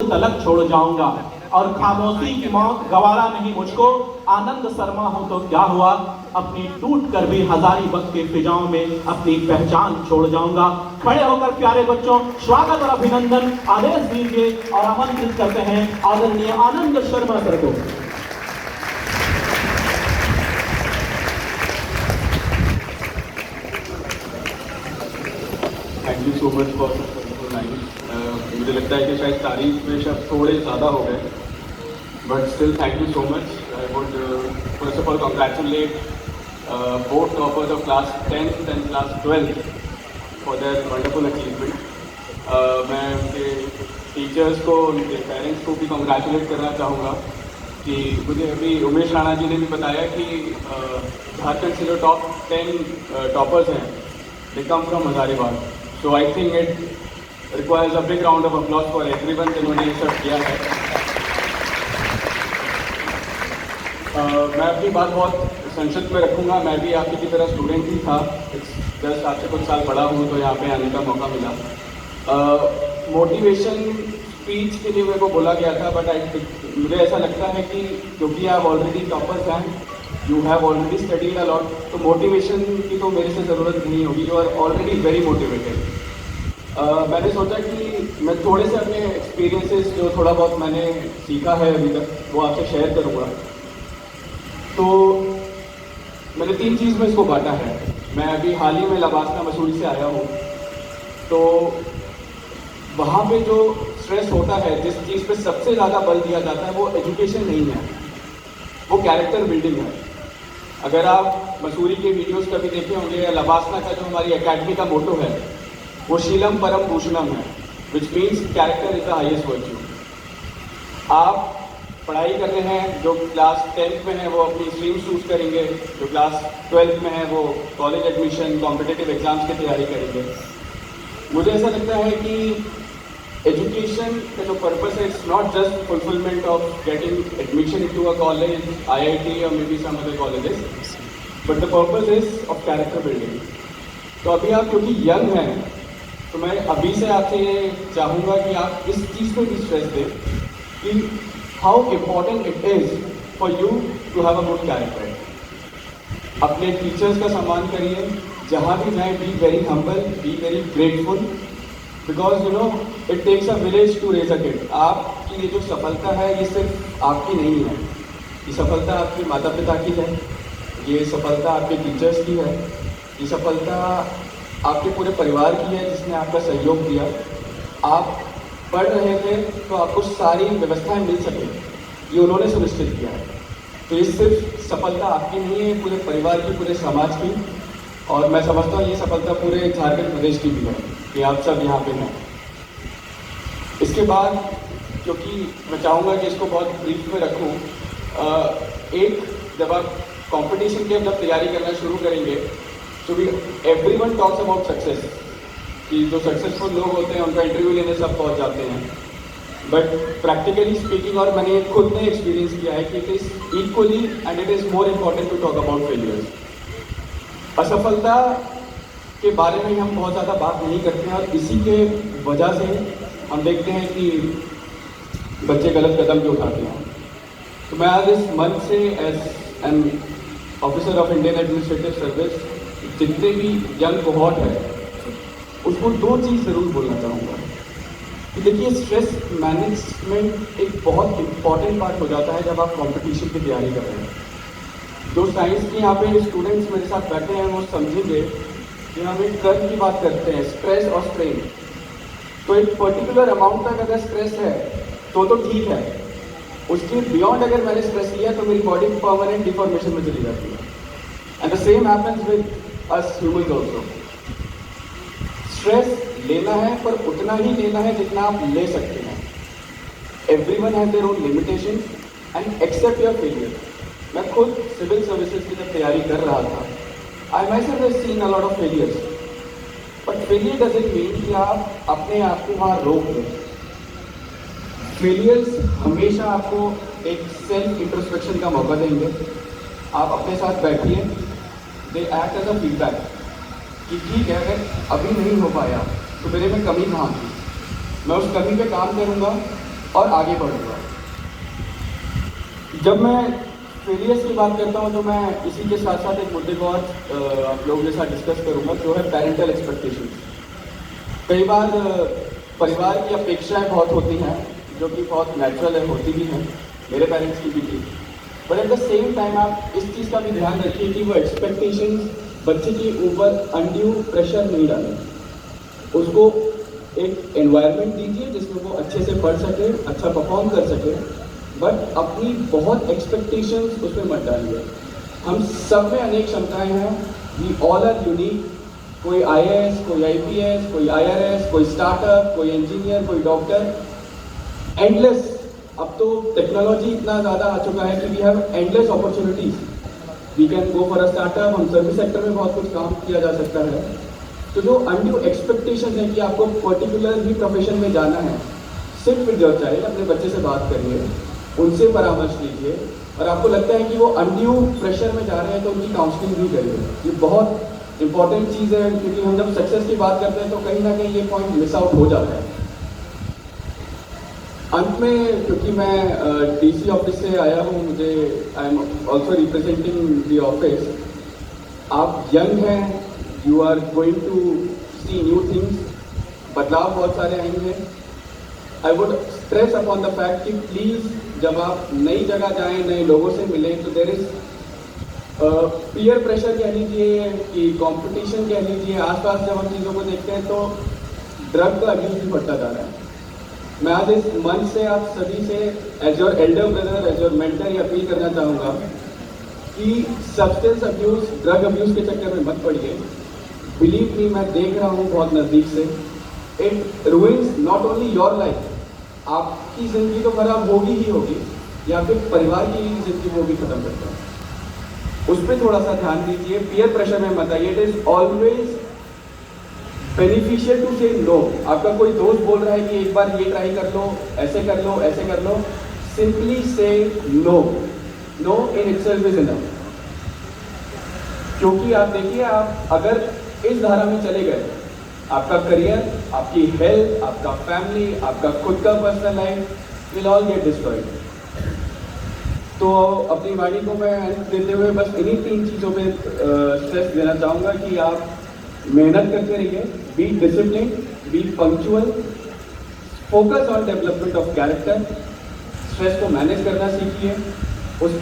तलक छोड़ जाऊंगा और खामोशी की मौत गवारा नहीं मुझको। आनंद शर्मा हूं तो क्या हुआ, अपनी टूट कर भी हजारी वक्त के फिजाओं में अपनी पहचान छोड़ जाऊंगा। खड़े होकर प्यारे बच्चों स्वागत और अभिनंदन आदेश दीजिए और आमंत्रित करते हैं आदरणीय आनंद शर्मा सर को। Thank you so much for मुझे लगता है कि शायद तारीफ में शब्द थोड़े ज़्यादा हो गए, but still thank you so much. I would first of all congratulate both toppers of class 10th and class 12th for their wonderful achievement. मैं उनके टीचर्स को, उनके पेरेंट्स को भी कॉन्ग्रेचुलेट करना चाहूँगा कि मुझे अभी उमेश राणा जी ने भी बताया कि झारखंड से जो टॉप 10 टॉपर्स हैं they come from Hazaribagh. So I think it requires a big round of applause for everyone जिन्होंने ये सब किया है। मैं अपनी बात बहुत संक्षिप्त में रखूँगा। मैं भी आपकी की तरह स्टूडेंट ही था, जस्ट आपसे कुछ साल बड़ा हूँ तो यहाँ पे आने का मौका मिला। मोटिवेशन स्पीच के लिए मेरे को बोला गया था, बट मुझे ऐसा लगता है कि क्योंकि आप ऑलरेडी टॉपर्स हैं, you have already studied a lot, तो मोटिवेशन की तो मेरे से ज़रूरत नहीं होगी। You are already very motivated. मैंने सोचा कि मैं थोड़े से अपने एक्सपीरियंसेस जो थोड़ा बहुत मैंने सीखा है अभी तक वो आपसे शेयर करूँगा। तो मैंने 3 चीज़ में इसको बांटा है। मैं अभी हाल ही में लबासना मसूरी से आया हूँ, तो वहाँ पे जो स्ट्रेस होता है, जिस चीज़ पे सबसे ज़्यादा बल दिया जाता है वो एजुकेशन नहीं है, वो कैरेक्टर बिल्डिंग है। अगर आप मसूरी के वीडियोस कभी देखे होंगे या लबासना का जो हमारी एकेडमी का मोटो है वो शीलम परम भूषणम है, which means character is the highest virtue. आप पढ़ाई कर रहे हैं, जो क्लास 10th में है वो अपनी स्ट्रीम चूज करेंगे, जो क्लास 12th में है वो कॉलेज एडमिशन कॉम्पिटिटिव एग्जाम्स की तैयारी करेंगे। मुझे ऐसा लगता है कि एजुकेशन का जो पर्पस है, it's not just fulfilment of getting admission into a college, IIT और maybe some other colleges, but the purpose is of character building. तो अभी आप क्योंकि यंग हैं, तो मैं अभी से आपसे ये चाहूँगा कि आप इस चीज़ पर भी स्ट्रेस दें कि how important it is for you to have a good character. अपने टीचर्स का सम्मान करिए, जहाँ भी जाएँ be very humble, be very grateful, because you know it takes a village to raise a kid. आपकी ये जो सफलता है ये सिर्फ आपकी नहीं है, ये सफलता आपके माता पिता की है, ये सफलता आपके टीचर्स की है, ये सफलता आपके पूरे परिवार की है जिसने आपका सहयोग दिया। आप पढ़ रहे थे तो आपको सारी व्यवस्थाएं मिल सके, ये उन्होंने सुनिश्चित किया है। तो ये सिर्फ सफलता आपकी नहीं है, पूरे परिवार की, पूरे समाज की, और मैं समझता हूँ ये सफलता पूरे झारखंड प्रदेश की भी है कि आप सब यहाँ पे हैं। इसके बाद क्योंकि मैं चाहूँगा कि इसको बहुत ब्रीफ में रखूँ, एक जब आप कंपटीशन की जब तैयारी करना शुरू करेंगे तो भी एवरीवन टॉक्स अबाउट सक्सेस, कि जो सक्सेसफुल लोग होते हैं उनका इंटरव्यू लेने सब पहुंच जाते हैं, बट प्रैक्टिकली स्पीकिंग, और मैंने खुद ने एक्सपीरियंस किया है कि it is equally and it is more important to talk about failures. असफलता के बारे में हम बहुत ज़्यादा बात नहीं करते हैं, और इसी के वजह से हम देखते हैं कि बच्चे गलत कदम भी उठाते हैं। तो मैं आज इस मंच से as an officer of Indian administrative service जितने भी यंग कोहॉर्ट है उसको 2 चीज़ ज़रूर बोलना चाहूँगा कि देखिए, स्ट्रेस मैनेजमेंट एक बहुत इम्पॉर्टेंट पार्ट हो जाता है जब आप कंपटीशन की तैयारी कर रहे हैं। जो साइंस के यहाँ पे स्टूडेंट्स मेरे साथ बैठे हैं वो समझेंगे कि हम एक कर्व की बात करते हैं, स्ट्रेस और स्ट्रेन। तो एक पर्टिकुलर अमाउंट तक अगर स्ट्रेस है तो ठीक है, उसके बियॉन्ड अगर मैंने स्ट्रेस लिया तो मेरी बॉडी परमानेंट डिफॉर्मेशन में चली जाती है। And the same happens with us humans also. Stress लेना है पर उतना ही लेना है जितना आप ले सकते हैं। Everyone has their own limitation and accept your failure. मैं खुद सिविल सर्विसेज की जब तैयारी कर रहा था, I myself have seen a lot of failures, but failure doesn't mean कि आप अपने आप को वहाँ रोक दें। फेलियर्स हमेशा आपको एक सेल्फ इंट्रोस्पेक्शन का मौका देंगे। आप अपने साथ बैठिए, they act as a feedback कि ठीक है, अगर अभी नहीं हो पाया तो मेरे में कमी कहाँ थी, मैं उस कमी पे काम करूँगा और आगे बढ़ूँगा। जब मैं फेलियर्स की बात करता हूँ तो मैं इसी के साथ साथ एक मुद्दे को और आप लोगों के साथ डिस्कस करूँगा, जो है पेरेंटल एक्सपेक्टेशंस। कई बार परिवार की अपेक्षाएं बहुत होती हैं, जो कि बहुत नेचुरल है, होती भी हैं, मेरे पेरेंट्स की भी थी। But at the same time आप इस चीज़ का भी ध्यान रखिए कि वो एक्सपेक्टेशंस बच्चे के ऊपर अनड्यू प्रेशर नहीं डालें। उसको एक एनवायरनमेंट दीजिए जिसमें वो अच्छे से पढ़ सके, अच्छा परफॉर्म कर सके, बट अपनी बहुत एक्सपेक्टेशंस उसमें मत डालिए। हम सब में अनेक क्षमताएं हैं, वी ऑल आर यूनिक। कोई IAS, कोई IPS, कोई IRS, कोई स्टार्टअप, कोई इंजीनियर, कोई डॉक्टर, एंडलेस। अब तो टेक्नोलॉजी इतना ज़्यादा आ चुका है कि we have endless opportunities. We can go for a startup, हम सर्विस सेक्टर में बहुत कुछ काम किया जा सकता है। तो जो अनड्यू एक्सपेक्टेशन है कि आपको पर्टिकुलर ही प्रोफेशन में जाना है, सिट विद योर चाइल्ड, अपने बच्चे से बात करिए, उनसे परामर्श लीजिए, और आपको लगता है कि वो अनड्यू प्रेशर में जा रहे हैं तो उनकी काउंसलिंग भी करिए। ये बहुत इंपॉर्टेंट चीज़ है, क्योंकि हम जब सक्सेस की बात करते हैं तो कहीं ना कहीं ये पॉइंट मिस आउट हो जाता है। अंत में, क्योंकि मैं DC ऑफिस से आया हूँ, मुझे I am also representing the office. आप यंग हैं, you are going to see new things, बदलाव बहुत सारे आएंगे। I would stress upon the fact कि प्लीज़ जब आप नई जगह जाएं, नए लोगों से मिलें, तो देर इज़ पीयर प्रेशर कह लीजिए कि कंपटीशन कह लीजिए, आसपास जब हम चीज़ों को देखते हैं तो ड्रग का अब्यूज़ भी बढ़ता जा रहा है। मैं आज इस मंच से आप सभी से as your elder brother, as your mentor, ये अपील करना चाहूँगा कि सब्सटेंस अब्यूज़, ड्रग अब्यूज़ के चक्कर में मत पड़िए। बिलीव मी, मैं देख रहा हूँ बहुत नज़दीक से। It ruins not only your life, आपकी ज़िंदगी तो खराब होगी ही होगी, या फिर परिवार की ज़िंदगी वो भी ख़त्म करता है। उस पर थोड़ा सा ध्यान दीजिए, पीयर प्रेशर में मत आइए। It is always beneficial to say no. आपका कोई दोस्त बोल रहा है कि एक बार ये ट्राई कर लो, ऐसे कर लो, ऐसे कर लो, simply say no. No in itself is enough. क्योंकि आप देखिए, आप अगर इस धारा में चले गए, आपका करियर, आपकी हेल्थ, आपका फैमिली, आपका खुद का personal life will all get destroyed. तो अपनी वाणी को मैं अंत देते हुए बस इन्हीं 3 चीज़ों पे स्ट्रेस देना चाहूँगा कि आप मेहनत करते रहिए, be discipline, B punctual, focus on development of character, stress को मैनेज करना सीखिए, उस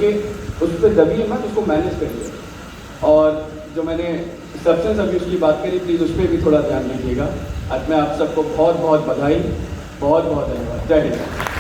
पर दबिए मत, उसको मैनेज करिए। और जो मैंने सब्सटेंस अब्यूज़ की बात करी, प्लीज़ उस पर भी थोड़ा ध्यान दीजिएगा। आज मैं आप सबको बहुत बहुत बधाई, बहुत बहुत धन्यवाद। जय हिंद।